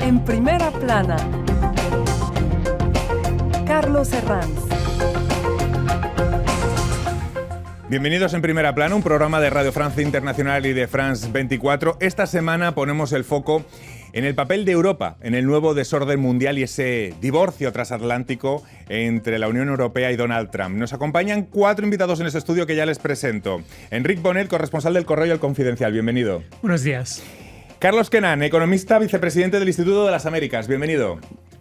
En primera plana, Carlos Herranz. Bienvenidos en Primera Plana, un programa de Radio Francia Internacional y de France 24. Esta semana ponemos el foco en el papel de Europa, en el nuevo desorden mundial y ese divorcio transatlántico entre la Unión Europea y Donald Trump. Nos acompañan 4 invitados en este estudio que ya les presento. Enric Bonet, corresponsal del Correo y El Confidencial. Bienvenido. Buenos días. Carlos Kenan, economista, vicepresidente del Instituto de las Américas. Bienvenido.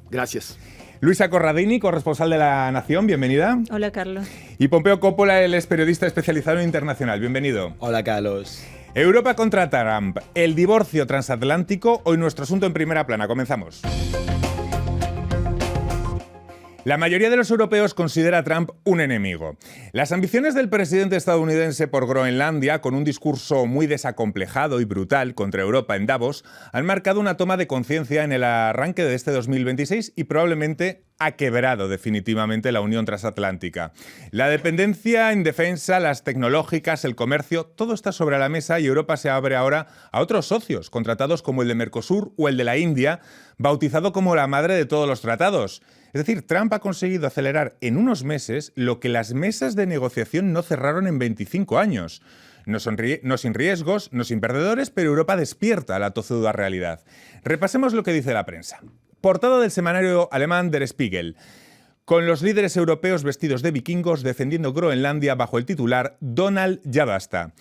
Gracias. Luisa Corradini, corresponsal de La Nación. Bienvenida. Hola, Carlos. Y Pompeo Coppola, él es periodista especializado en internacional. Bienvenido. Hola, Carlos. Europa contra Trump, el divorcio transatlántico, hoy nuestro asunto en Primera Plana. Comenzamos. La mayoría de los europeos considera a Trump un enemigo. Las ambiciones del presidente estadounidense por Groenlandia, con un discurso muy desacomplejado y brutal contra Europa en Davos, han marcado una toma de conciencia en el arranque de este 2026 y probablemente ha quebrado definitivamente la unión transatlántica. La dependencia en defensa, las tecnológicas, el comercio, todo está sobre la mesa y Europa se abre ahora a otros socios, contratados como el de Mercosur o el de la India, bautizado como la madre de todos los tratados. Es decir, Trump ha conseguido acelerar en unos meses lo que las mesas de negociación no cerraron en 25 años. No sin riesgos, no sin perdedores, pero Europa despierta a la tozuda realidad. Repasemos lo que dice la prensa. Portada del semanario alemán Der Spiegel, con los líderes europeos vestidos de vikingos defendiendo Groenlandia bajo el titular «Donald, ya basta».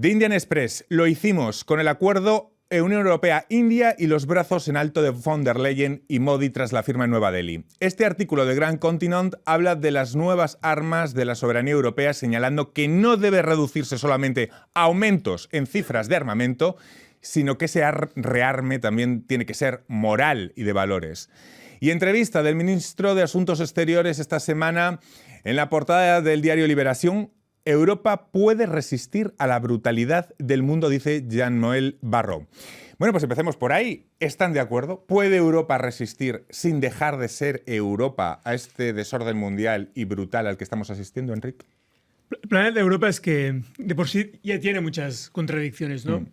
The Indian Express, lo hicimos con el acuerdo Unión Europea-India y los brazos en alto de von der Leyen y Modi tras la firma en Nueva Delhi. Este artículo de Grand Continent habla de las nuevas armas de la soberanía europea, señalando que no debe reducirse solamente a aumentos en cifras de armamento, sino que ese rearme también tiene que ser moral y de valores. Y entrevista del ministro de Asuntos Exteriores esta semana en la portada del diario Liberación. Europa puede resistir a la brutalidad del mundo, dice Jean-Noël Barrot. Bueno, pues empecemos por ahí. ¿Están de acuerdo? ¿Puede Europa resistir sin dejar de ser Europa a este desorden mundial y brutal al que estamos asistiendo, Enric? El problema de Europa es que de por sí ya tiene muchas contradicciones, ¿no?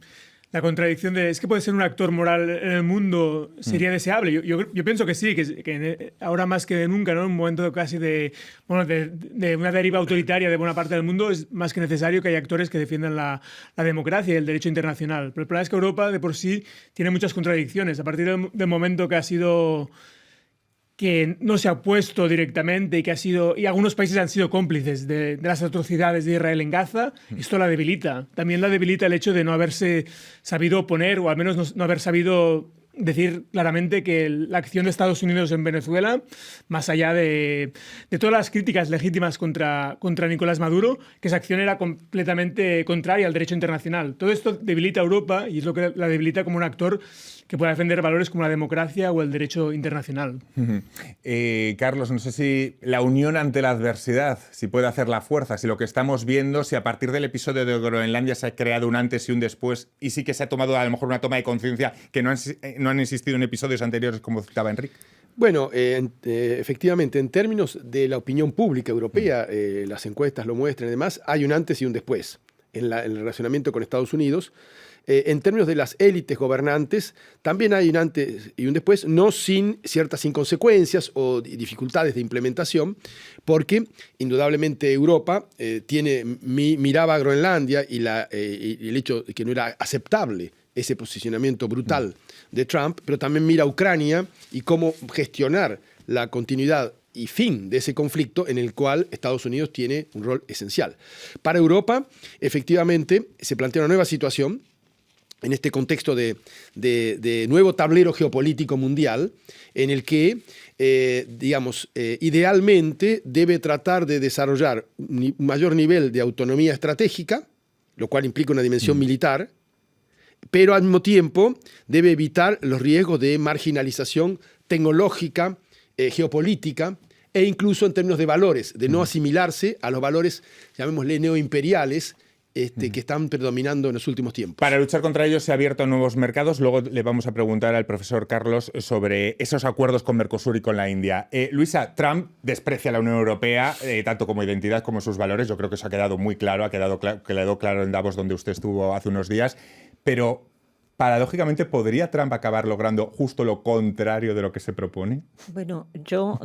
La contradicción de es que puede ser un actor moral en el mundo sería deseable. Yo pienso que sí, que ahora más que nunca, ¿no? En un momento casi de una deriva autoritaria de buena parte del mundo, es más que necesario que haya actores que defiendan la democracia y el derecho internacional. Pero el problema es que Europa de por sí tiene muchas contradicciones. A partir del momento que no se ha opuesto directamente y algunos países han sido cómplices de las atrocidades de Israel en Gaza, esto la debilita. También la debilita el hecho de no haberse sabido oponer o al menos no haber sabido decir claramente que la acción de Estados Unidos en Venezuela, más allá de todas las críticas legítimas contra Nicolás Maduro, que esa acción era completamente contraria al derecho internacional. Todo esto debilita a Europa y es lo que la debilita como un actor que pueda defender valores como la democracia o el derecho internacional. Carlos, no sé si la unión ante la adversidad, si puede hacer la fuerza, si lo que estamos viendo, si a partir del episodio de Groenlandia se ha creado un antes y un después y sí que se ha tomado a lo mejor una toma de conciencia que no han existido en episodios anteriores, como citaba Enric. Bueno, efectivamente, en términos de la opinión pública europea, las encuestas lo muestran y demás, hay un antes y un después en el relacionamiento con Estados Unidos. En términos de las élites gobernantes, también hay un antes y un después, no sin ciertas inconsecuencias o dificultades de implementación, porque indudablemente Europa miraba a Groenlandia y el hecho de que no era aceptable ese posicionamiento brutal de Trump, pero también mira a Ucrania y cómo gestionar la continuidad y fin de ese conflicto en el cual Estados Unidos tiene un rol esencial. Para Europa, efectivamente, se plantea una nueva situación en este contexto de nuevo tablero geopolítico mundial, en el que, idealmente debe tratar de desarrollar un mayor nivel de autonomía estratégica, lo cual implica una dimensión militar, pero al mismo tiempo debe evitar los riesgos de marginalización tecnológica, geopolítica, e incluso en términos de valores, de no asimilarse a los valores, llamémosle, neoimperiales, que están predominando en los últimos tiempos. Para luchar contra ellos se han abierto nuevos mercados. Luego le vamos a preguntar al profesor Carlos sobre esos acuerdos con Mercosur y con la India. Luisa, Trump desprecia a la Unión Europea, tanto como identidad como sus valores. Yo creo que eso ha quedado muy claro, quedó claro en Davos, donde usted estuvo hace unos días. Pero paradójicamente, ¿podría Trump acabar logrando justo lo contrario de lo que se propone? Bueno, yo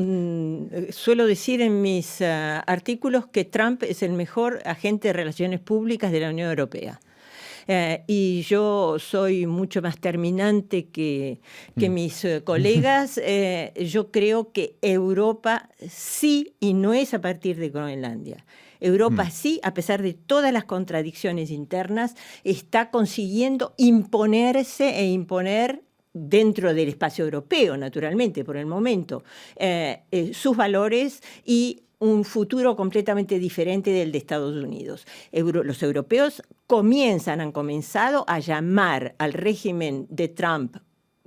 suelo decir en mis artículos que Trump es el mejor agente de relaciones públicas de la Unión Europea. Y yo soy mucho más terminante que mis colegas. Yo creo que Europa sí, y no es a partir de Groenlandia. Europa sí, a pesar de todas las contradicciones internas, está consiguiendo imponerse e imponer dentro del espacio europeo, naturalmente, por el momento, sus valores y un futuro completamente diferente del de Estados Unidos. Los europeos han comenzado a llamar al régimen de Trump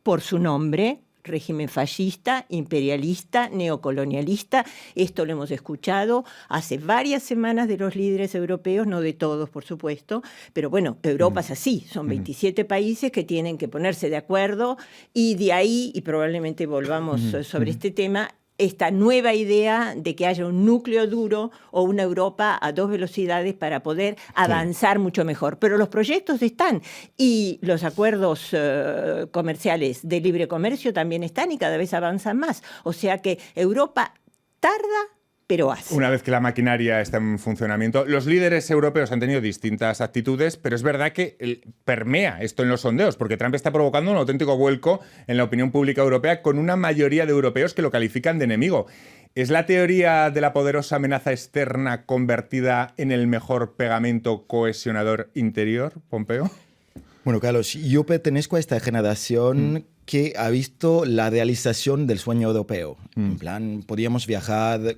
por su nombre, régimen fascista, imperialista, neocolonialista. Esto lo hemos escuchado hace varias semanas de los líderes europeos, no de todos, por supuesto, pero bueno, Europa es así, son 27 países que tienen que ponerse de acuerdo y de ahí, y probablemente volvamos sobre este tema, esta nueva idea de que haya un núcleo duro o una Europa a dos velocidades para poder avanzar mucho mejor. Pero los proyectos están y los acuerdos comerciales de libre comercio también están y cada vez avanzan más. O sea que Europa tarda, pero hace. Una vez que la maquinaria está en funcionamiento, los líderes europeos han tenido distintas actitudes, pero es verdad que permea esto en los sondeos, porque Trump está provocando un auténtico vuelco en la opinión pública europea con una mayoría de europeos que lo califican de enemigo. ¿Es la teoría de la poderosa amenaza externa convertida en el mejor pegamento cohesionador interior, Pompeo? Bueno, Carlos, yo pertenezco a esta generación que ha visto la realización del sueño europeo. En plan, podíamos viajar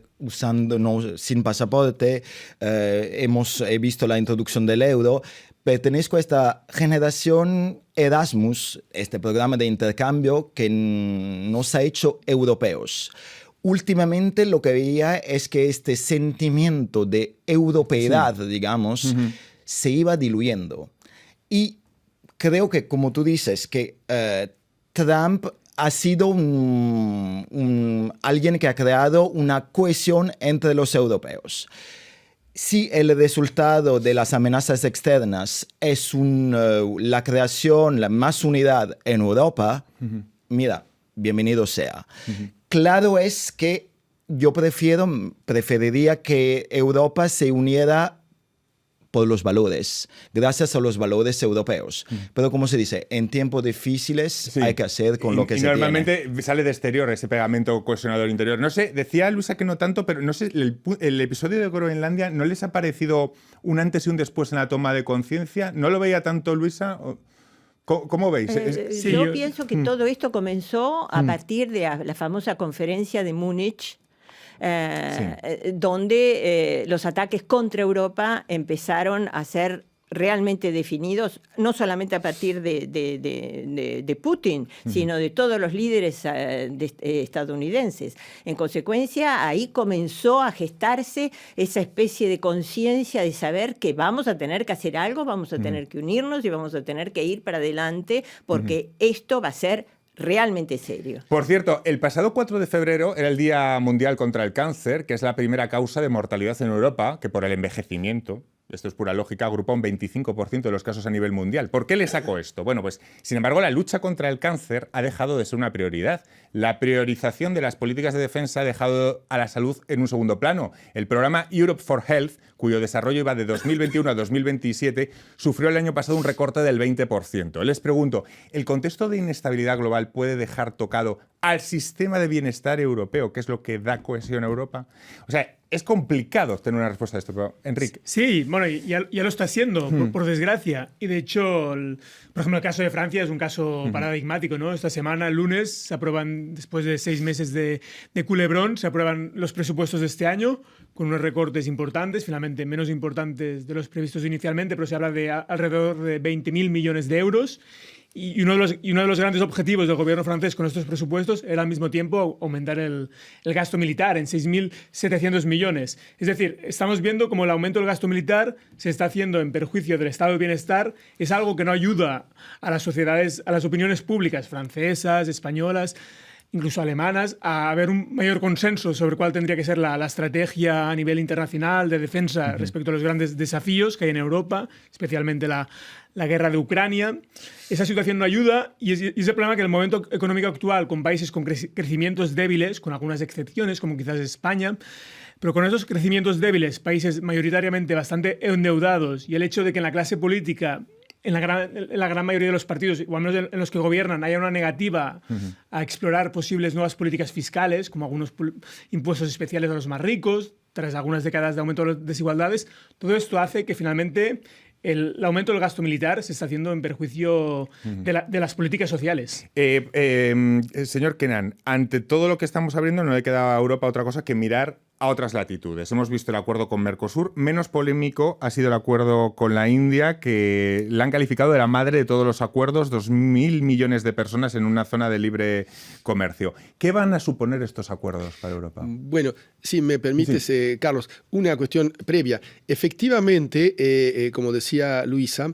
sin pasaporte, he visto la introducción del euro. Pertenezco a esta generación Erasmus, este programa de intercambio que nos ha hecho europeos. Últimamente lo que veía es que este sentimiento de europeidad, digamos, se iba diluyendo. Y creo que, como tú dices, que Trump ha sido alguien que ha creado una cohesión entre los europeos. Si el resultado de las amenazas externas es la creación, la más unidad en Europa, mira, bienvenido sea. Claro es que yo preferiría que Europa se uniera por los valores, gracias a los valores europeos. Pero como se dice, en tiempos difíciles hay que hacer con lo que se tiene. Normalmente sale de exterior ese pegamento cohesionador interior. No sé, decía Luisa que no tanto, pero no sé, el episodio de Groenlandia, ¿no les ha parecido un antes y un después en la toma de conciencia? ¿No lo veía tanto Luisa? ¿Cómo veis? Yo pienso que todo esto comenzó a partir de la famosa conferencia de Múnich, donde los ataques contra Europa empezaron a ser realmente definidos, no solamente a partir de Putin, sino de todos los líderes estadounidenses. En consecuencia, ahí comenzó a gestarse esa especie de conciencia de saber que vamos a tener que hacer algo, vamos a tener que unirnos y vamos a tener que ir para adelante, porque esto va a ser realmente serio. Por cierto, el pasado 4 de febrero era el Día Mundial contra el Cáncer, que es la primera causa de mortalidad en Europa, que por el envejecimiento, esto es pura lógica, agrupa un 25% de los casos a nivel mundial. ¿Por qué le saco esto? Bueno, pues, sin embargo, la lucha contra el cáncer ha dejado de ser una prioridad. La priorización de las políticas de defensa ha dejado a la salud en un segundo plano. El programa Europe for Health, cuyo desarrollo iba de 2021 a 2027, sufrió el año pasado un recorte del 20%. Les pregunto, ¿el contexto de inestabilidad global puede dejar tocado al sistema de bienestar europeo, que es lo que da cohesión a Europa? O sea, es complicado tener una respuesta a esto, pero Enrique. Sí, bueno, ya lo está haciendo, por desgracia. Y de hecho, por ejemplo, el caso de Francia es un caso paradigmático, ¿no? Esta semana, el lunes, se aprueban, después de 6 meses de culebrón, se aprueban los presupuestos de este año, con unos recortes importantes, finalmente menos importantes de los previstos inicialmente, pero se habla de alrededor de 20.000 millones de euros. Y uno de los grandes objetivos del gobierno francés con estos presupuestos era al mismo tiempo aumentar el gasto militar en 6.700 millones. Es decir, estamos viendo cómo el aumento del gasto militar se está haciendo en perjuicio del estado de bienestar. Es algo que no ayuda a las sociedades, a las opiniones públicas francesas, españolas. incluso alemanas, a haber un mayor consenso sobre cuál tendría que ser la estrategia a nivel internacional de defensa respecto a los grandes desafíos que hay en Europa, especialmente la guerra de Ucrania. Esa situación no ayuda y es el problema que en el momento económico actual, con países con crecimientos débiles, con algunas excepciones, como quizás España, pero con esos crecimientos débiles, países mayoritariamente bastante endeudados, y el hecho de que en la clase política, en la gran mayoría de los partidos, o al menos en los que gobiernan, haya una negativa a explorar posibles nuevas políticas fiscales, como algunos impuestos especiales a los más ricos, tras algunas décadas de aumento de las desigualdades, todo esto hace que finalmente el aumento del gasto militar se está haciendo en perjuicio de las políticas sociales. Señor Kenan, ante todo lo que estamos abriendo, no le queda a Europa otra cosa que mirar a otras latitudes. Hemos visto el acuerdo con Mercosur. Menos polémico ha sido el acuerdo con la India, que la han calificado de la madre de todos los acuerdos, 2.000 millones de personas en una zona de libre comercio. ¿Qué van a suponer estos acuerdos para Europa? Bueno, si me permites, Carlos, una cuestión previa. Efectivamente, como decía Luisa,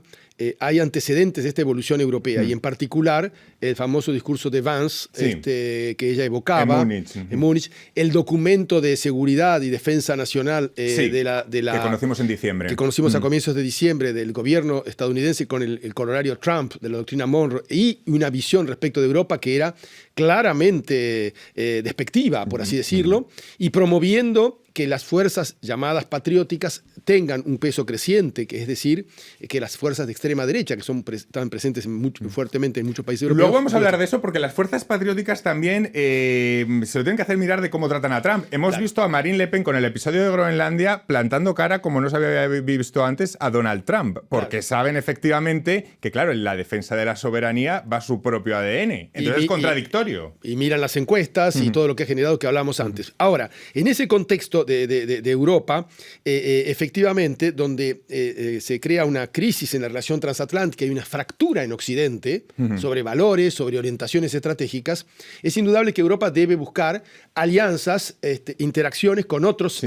hay antecedentes de esta evolución europea y en particular el famoso discurso de Vance que ella evocaba en Múnich, el documento de seguridad y defensa nacional que conocimos en diciembre. Que conocimos a comienzos de diciembre del gobierno estadounidense con el corolario Trump de la doctrina Monroe y una visión respecto de Europa que era claramente despectiva, por así decirlo, y promoviendo que las fuerzas llamadas patrióticas tengan un peso creciente, que es decir, que las fuerzas de extrema derecha, que están presentes fuertemente en muchos países europeos. Luego vamos a hablar de eso, porque las fuerzas patrióticas también se lo tienen que hacer mirar de cómo tratan a Trump. Hemos visto a Marine Le Pen con el episodio de Groenlandia plantando cara, como no se había visto antes, a Donald Trump, porque saben efectivamente que, claro, en la defensa de la soberanía va su propio ADN. Entonces es contradictorio. Y miran las encuestas y todo lo que ha generado que hablamos antes. Ahora, en ese contexto de Europa, efectivamente, donde se crea una crisis en la relación transatlántica y una fractura en Occidente sobre valores, sobre orientaciones estratégicas, es indudable que Europa debe buscar alianzas, interacciones con otras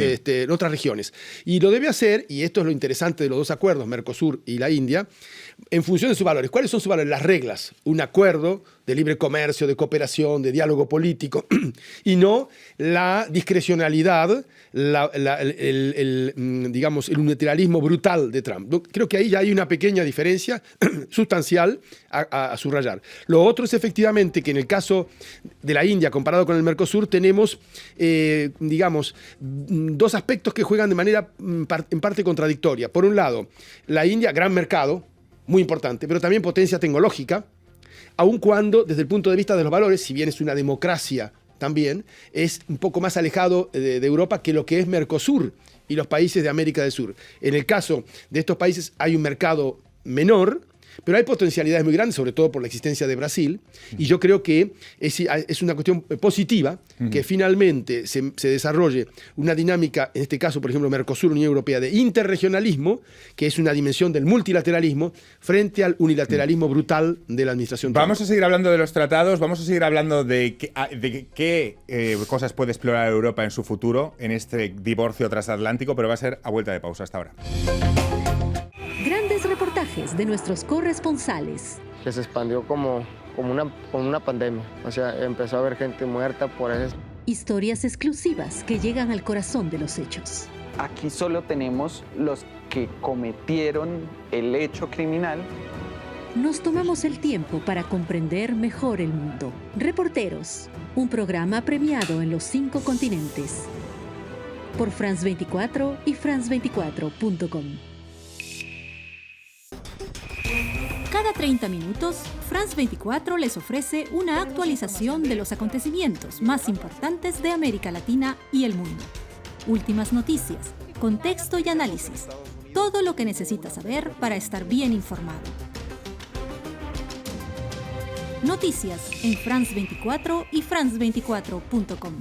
regiones. Y lo debe hacer, y esto es lo interesante de los dos acuerdos, Mercosur y la India, en función de sus valores. ¿Cuáles son sus valores? Las reglas. Un acuerdo de libre comercio, de cooperación, de diálogo político, y no la discrecionalidad, digamos, el unilateralismo brutal de Trump. Creo que ahí ya hay una pequeña diferencia sustancial a subrayar. Lo otro es efectivamente que en el caso de la India, comparado con el Mercosur, tenemos, digamos, dos aspectos que juegan de manera en parte contradictoria. Por un lado, la India, gran mercado, muy importante, pero también potencia tecnológica, aun cuando desde el punto de vista de los valores, si bien es una democracia también, es un poco más alejado de Europa que lo que es Mercosur y los países de América del Sur. En el caso de estos países hay un mercado menor, pero hay potencialidades muy grandes, sobre todo por la existencia de Brasil, y yo creo que es una cuestión positiva que finalmente se desarrolle una dinámica, en este caso, por ejemplo, Mercosur, Unión Europea, de interregionalismo, que es una dimensión del multilateralismo, frente al unilateralismo brutal de la administración Trump. Vamos a seguir hablando de los tratados, vamos a seguir hablando de qué cosas puede explorar Europa en su futuro, en este divorcio transatlántico, pero va a ser a vuelta de pausa. Hasta ahora. Grandes reportajes de nuestros corresponsales. Que se expandió como una pandemia. O sea, empezó a haber gente muerta por eso. Historias exclusivas que llegan al corazón de los hechos. Aquí solo tenemos los que cometieron el hecho criminal. Nos tomamos el tiempo para comprender mejor el mundo. Reporteros, un programa premiado en los 5 continentes. Por France 24 y France24.com. Cada 30 minutos, France 24 les ofrece una actualización de los acontecimientos más importantes de América Latina y el mundo. Últimas noticias, contexto y análisis. Todo lo que necesitas saber para estar bien informado. Noticias en France 24 y France24.com.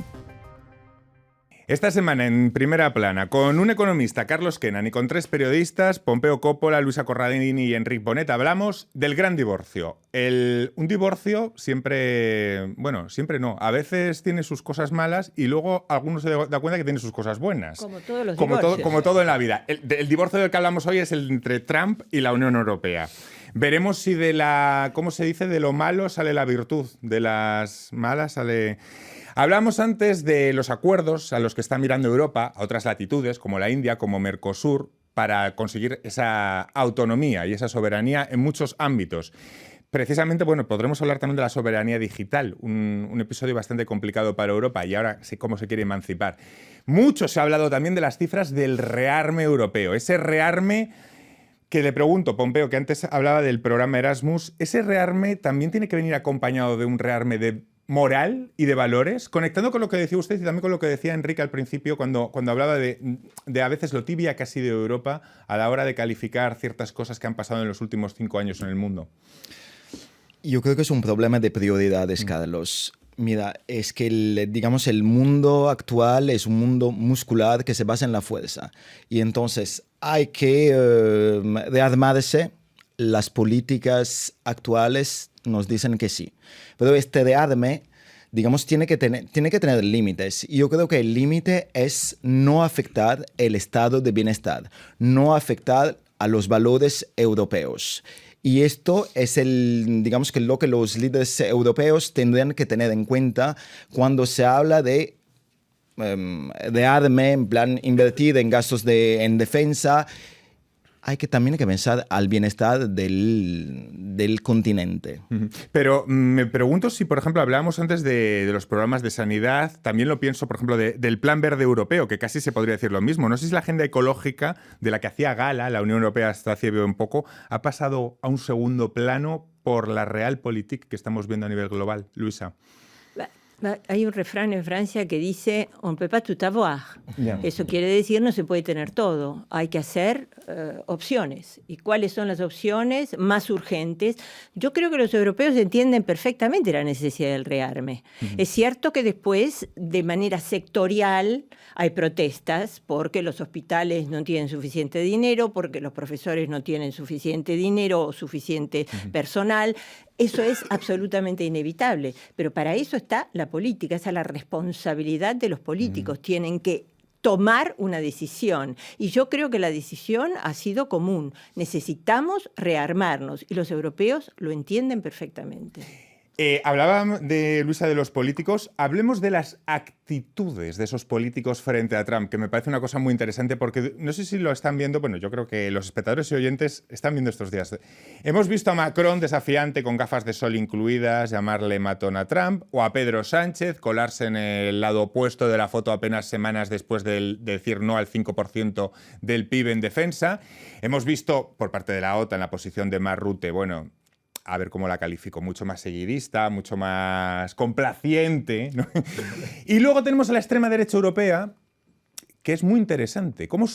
Esta semana en Primera Plana, con un economista, Carlos Kenan, y con 3 periodistas, Pompeo Coppola, Luisa Corradini y Enric Bonet, hablamos del gran divorcio. Un divorcio siempre, bueno, siempre no, a veces tiene sus cosas malas y luego algunos se da cuenta que tiene sus cosas buenas. Como todos los divorcios. Como todo en la vida. El divorcio del que hablamos hoy es el entre Trump y la Unión Europea. Veremos si de la, ¿cómo se dice? De lo malo sale la virtud, de las malas sale... Hablamos antes de los acuerdos a los que está mirando Europa, a otras latitudes, como la India, como Mercosur, para conseguir esa autonomía y esa soberanía en muchos ámbitos. Precisamente, bueno, podremos hablar también de la soberanía digital, un episodio bastante complicado para Europa y ahora sí cómo se quiere emancipar. Mucho se ha hablado también de las cifras del rearme europeo, ese rearme que le pregunto, Pompeo, que antes hablaba del programa Erasmus, ¿ese rearme también tiene que venir acompañado de un rearme de moral y de valores? Conectando con lo que decía usted y también con lo que decía Enrique al principio cuando hablaba de a veces lo tibia que ha sido Europa a la hora de calificar ciertas cosas que han pasado en los últimos 5 años en el mundo. Yo creo que es un problema de prioridades, Carlos. Mira, es que el mundo actual es un mundo muscular que se basa en la fuerza. Y entonces hay que rearmarse. Las políticas actuales nos dicen que sí. Pero este rearme, digamos, tiene que tener límites. Y yo creo que el límite es no afectar el estado de bienestar, no afectar a los valores europeos. Y esto es digamos que lo que los líderes europeos tendrían que tener en cuenta cuando se habla de arme, en plan invertir en gastos en defensa. Hay que también pensar al bienestar del continente. Pero me pregunto si, por ejemplo, hablábamos antes de los programas de sanidad, también lo pienso, por ejemplo, del Plan Verde Europeo, que casi se podría decir lo mismo. No sé si la agenda ecológica de la que hacía gala la Unión Europea hasta hace un poco ha pasado a un segundo plano por la realpolitik que estamos viendo a nivel global. Luisa. Hay un refrán en Francia que dice «on ne peut pas tout avoir». Eso quiere decir no se puede tener todo. Hay que hacer opciones. ¿Y cuáles son las opciones más urgentes? Yo creo que los europeos entienden perfectamente la necesidad del rearme. Es cierto que después, de manera sectorial, hay protestas porque los hospitales no tienen suficiente dinero, porque los profesores no tienen suficiente dinero o suficiente personal. Eso es absolutamente inevitable, pero para eso está la política, esa es la responsabilidad de los políticos. Tienen que tomar una decisión. Y yo creo que la decisión ha sido común. Necesitamos rearmarnos y los europeos lo entienden perfectamente. Hablaba de Luisa de los políticos. Hablemos de las actitudes de esos políticos frente a Trump, que me parece una cosa muy interesante porque no sé si lo están viendo, bueno, yo creo que los espectadores y oyentes están viendo estos días. Hemos visto a Macron desafiante con gafas de sol incluidas, llamarle matón a Trump, o a Pedro Sánchez colarse en el lado opuesto de la foto apenas semanas después de decir no al 5% del PIB en defensa. Hemos visto por parte de la OTAN la posición de Mark Rutte, bueno, a ver cómo la califico, mucho más seguidista, mucho más complaciente, ¿no? Y luego tenemos a la extrema derecha europea, que es muy interesante. Cómo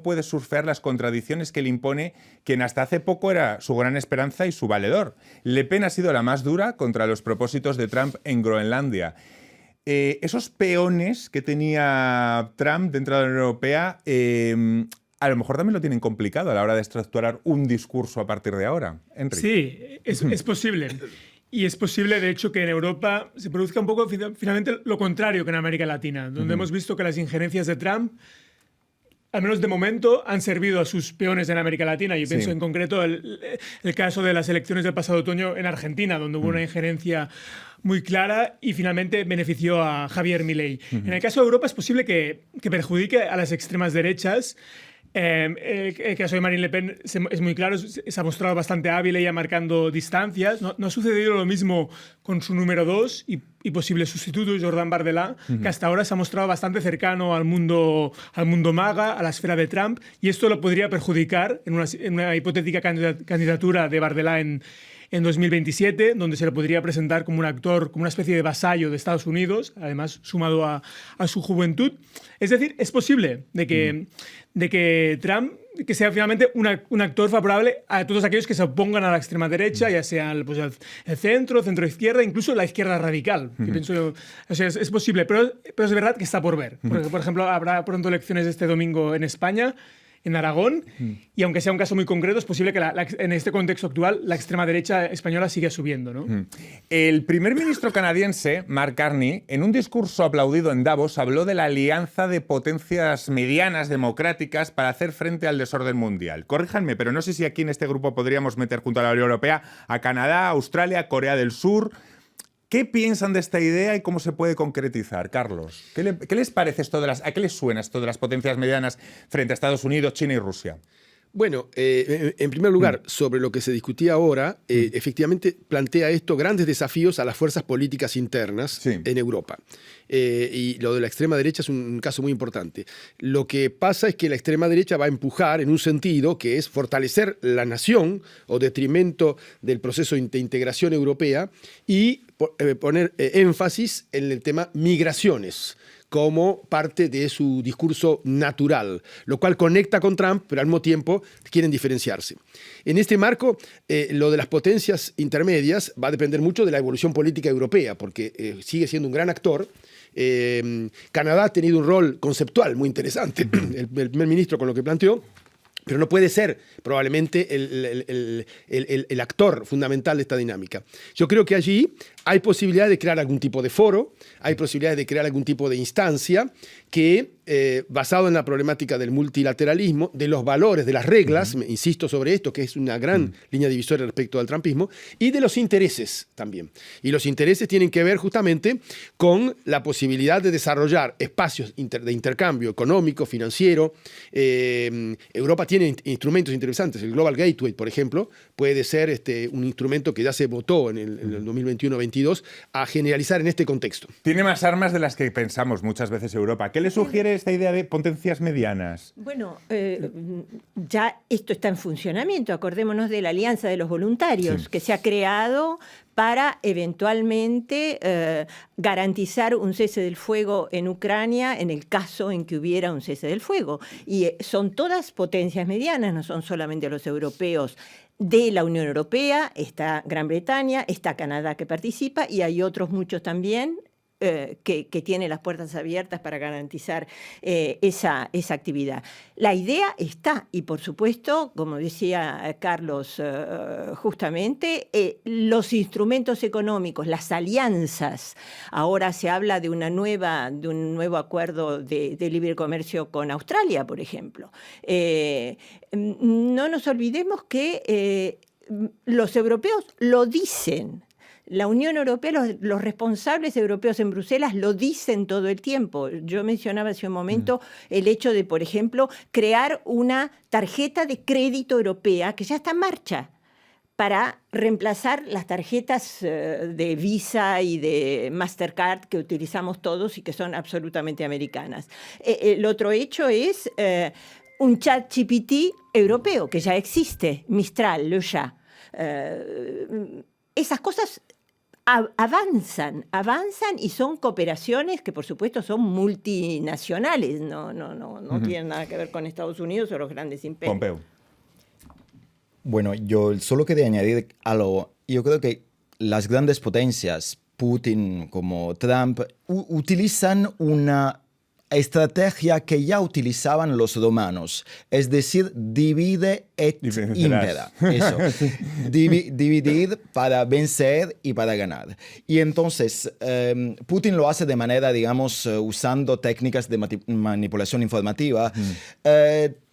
puede surfear las contradicciones que le impone quien hasta hace poco era su gran esperanza y su valedor. Le Pen ha sido la más dura contra los propósitos de Trump en Groenlandia. Esos peones que tenía Trump dentro de la Unión Europea... a lo mejor también lo tienen complicado a la hora de estructurar un discurso a partir de ahora. Enrique. Sí, es posible. Y es posible, de hecho, que en Europa se produzca un poco finalmente lo contrario que en América Latina, donde hemos visto que las injerencias de Trump, al menos de momento, han servido a sus peones en América Latina. Yo pienso en concreto el caso de las elecciones del pasado otoño en Argentina, donde hubo una injerencia muy clara y finalmente benefició a Javier Milei. En el caso de Europa es posible que perjudique a las extremas derechas. El caso de Marine Le Pen es muy claro, se ha mostrado bastante hábil ella marcando distancias. No ha sucedido lo mismo con su número 2 y posible sustituto, Jordan Bardella, que hasta ahora se ha mostrado bastante cercano al mundo MAGA, a la esfera de Trump, y esto lo podría perjudicar en una hipotética candidatura de Bardella en 2027, donde se le podría presentar como un actor, como una especie de vasallo de Estados Unidos, además sumado a su juventud. Es decir, es posible de que Trump que sea finalmente un actor favorable a todos aquellos que se opongan a la extrema derecha, ya sea el centro izquierda, incluso la izquierda radical. Que pienso, o sea, es posible, pero es verdad que está por ver. Porque, por ejemplo, habrá pronto elecciones este domingo en España en Aragón, y aunque sea un caso muy concreto, es posible que en este contexto actual la extrema derecha española siga subiendo, ¿no? El primer ministro canadiense, Mark Carney, en un discurso aplaudido en Davos, habló de la alianza de potencias medianas democráticas para hacer frente al desorden mundial. Corríjanme, pero no sé si aquí en este grupo podríamos meter junto a la Unión Europea a Canadá, Australia, Corea del Sur. ¿Qué piensan de esta idea y cómo se puede concretizar, Carlos? ¿Qué les parece esto ¿a qué les suena esto de las potencias medianas frente a Estados Unidos, China y Rusia? Bueno, en primer lugar, sobre lo que se discutía ahora, efectivamente plantea esto grandes desafíos a las fuerzas políticas internas en Europa. Y lo de la extrema derecha es un caso muy importante. Lo que pasa es que la extrema derecha va a empujar en un sentido que es fortalecer la nación o detrimento del proceso de integración europea y poner énfasis en el tema migraciones como parte de su discurso natural, lo cual conecta con Trump, pero al mismo tiempo quieren diferenciarse. En este marco, lo de las potencias intermedias va a depender mucho de la evolución política europea, porque sigue siendo un gran actor. Canadá ha tenido un rol conceptual muy interesante, el primer ministro con lo que planteó, pero no puede ser probablemente el actor fundamental de esta dinámica. Yo creo que allí hay posibilidad de crear algún tipo de foro, hay posibilidad de crear algún tipo de instancia que, basado en la problemática del multilateralismo, de los valores, de las reglas, insisto sobre esto, que es una gran línea divisoria respecto al trumpismo, y de los intereses también. Y los intereses tienen que ver justamente con la posibilidad de desarrollar espacios de intercambio económico, financiero. Europa tiene instrumentos interesantes. El Global Gateway, por ejemplo, puede ser un instrumento que ya se votó en el 2021-22 a generalizar en este contexto. Tiene más armas de las que pensamos muchas veces Europa. ¿Qué le sugiere esta idea de potencias medianas? Bueno, ya esto está en funcionamiento. Acordémonos de la Alianza de los Voluntarios, que se ha creado para eventualmente garantizar un cese del fuego en Ucrania en el caso en que hubiera un cese del fuego. Y son todas potencias medianas, no son solamente los europeos de la Unión Europea, está Gran Bretaña, está Canadá que participa y hay otros muchos también que tiene las puertas abiertas para garantizar esa actividad. La idea está, y por supuesto, como decía Carlos justamente, los instrumentos económicos, las alianzas. Ahora se habla de un nuevo acuerdo de libre comercio con Australia, por ejemplo. No nos olvidemos que los europeos lo dicen. La Unión Europea, los responsables europeos en Bruselas lo dicen todo el tiempo. Yo mencionaba hace un momento el hecho de, por ejemplo, crear una tarjeta de crédito europea que ya está en marcha para reemplazar las tarjetas de Visa y de Mastercard que utilizamos todos y que son absolutamente americanas. El otro hecho es un ChatGPT europeo que ya existe, Mistral, Le Chat. Esas cosas avanzan y son cooperaciones que por supuesto son multinacionales, no tienen nada que ver con Estados Unidos o los grandes imperios. Pompeo. Bueno, yo solo quería añadir algo. Yo creo que las grandes potencias, Putin como Trump, utilizan una estrategia que ya utilizaban los romanos, es decir, divide et impera. Eso. Dividir para vencer y para ganar. Y entonces, Putin lo hace de manera, digamos, usando técnicas de manipulación informativa.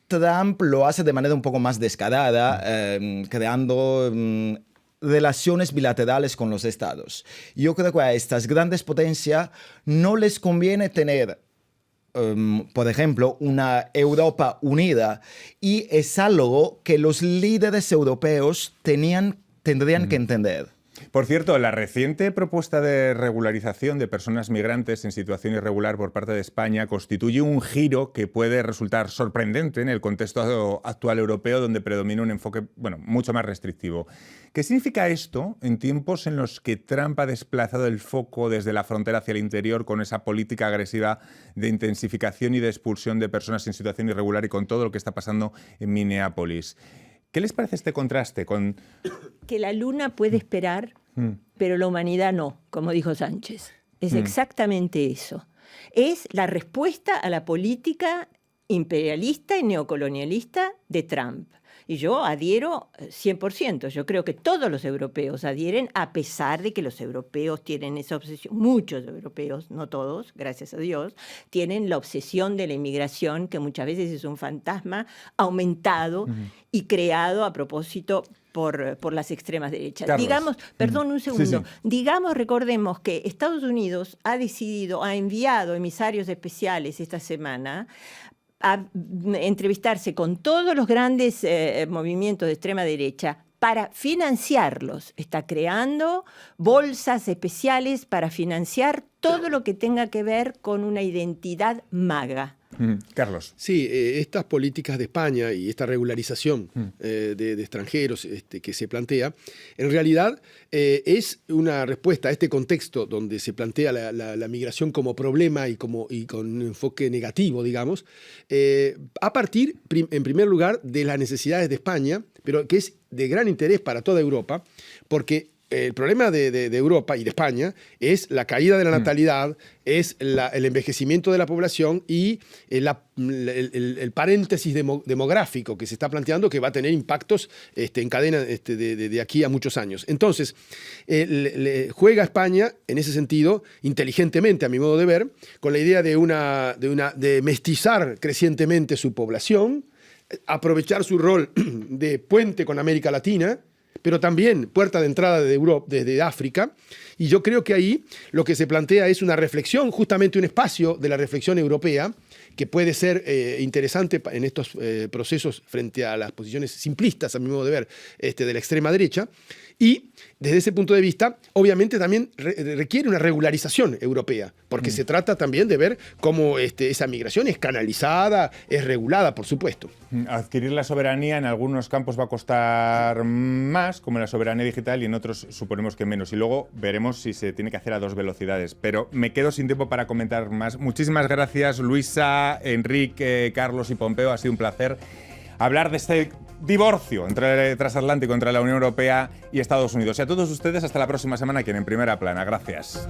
Trump lo hace de manera un poco más descarada, creando relaciones bilaterales con los estados. Yo creo que a estas grandes potencias no les conviene tener por ejemplo, una Europa unida, y es algo que los líderes europeos tendrían que entender. Por cierto, la reciente propuesta de regularización de personas migrantes en situación irregular por parte de España constituye un giro que puede resultar sorprendente en el contexto actual europeo, donde predomina un enfoque mucho más restrictivo. ¿Qué significa esto en tiempos en los que Trump ha desplazado el foco desde la frontera hacia el interior con esa política agresiva de intensificación y de expulsión de personas en situación irregular y con todo lo que está pasando en Minneapolis? ¿Qué les parece este contraste con...? Que la luna puede esperar, pero la humanidad no, como dijo Sánchez. Es exactamente eso. Es la respuesta a la política imperialista y neocolonialista de Trump. Y yo adhiero 100%. Yo creo que todos los europeos adhieren, a pesar de que los europeos tienen esa obsesión. Muchos europeos, no todos, gracias a Dios, tienen la obsesión de la inmigración, que muchas veces es un fantasma aumentado y creado a propósito por las extremas derechas. Carlos. Digamos, perdón un segundo, Sí. digamos, recordemos que Estados Unidos ha enviado emisarios especiales esta semana a entrevistarse con todos los grandes movimientos de extrema derecha para financiarlos. Está creando bolsas especiales para financiar todo lo que tenga que ver con una identidad MAGA. Carlos. Sí, estas políticas de España y esta regularización de extranjeros que se plantea, en realidad es una respuesta a este contexto donde se plantea la migración como problema y con un enfoque negativo, digamos, a partir, en primer lugar, de las necesidades de España, pero que es de gran interés para toda Europa, porque el problema de Europa y de España es la caída de la natalidad, es el envejecimiento de la población y el paréntesis demográfico que se está planteando, que va a tener impactos en cadena de aquí a muchos años. Entonces, juega España en ese sentido inteligentemente, a mi modo de ver, con la idea de mestizar crecientemente su población, aprovechar su rol de puente con América Latina, pero también puerta de entrada de Europa, desde África. Y yo creo que ahí lo que se plantea es una reflexión, justamente un espacio de la reflexión europea, que puede ser interesante en estos procesos frente a las posiciones simplistas, a mi modo de ver, de la extrema derecha. Y desde ese punto de vista, obviamente también requiere una regularización europea, porque se trata también de ver cómo esa migración es canalizada, es regulada, por supuesto. Adquirir la soberanía en algunos campos va a costar más, como la soberanía digital, y en otros suponemos que menos. Y luego veremos si se tiene que hacer a 2 velocidades. Pero me quedo sin tiempo para comentar más. Muchísimas gracias, Luisa, Enrique, Carlos y Pompeo. Ha sido un placer hablar de este divorcio entre el transatlántico, entre la Unión Europea y Estados Unidos. Y a todos ustedes, hasta la próxima semana aquí en Primera Plana. Gracias.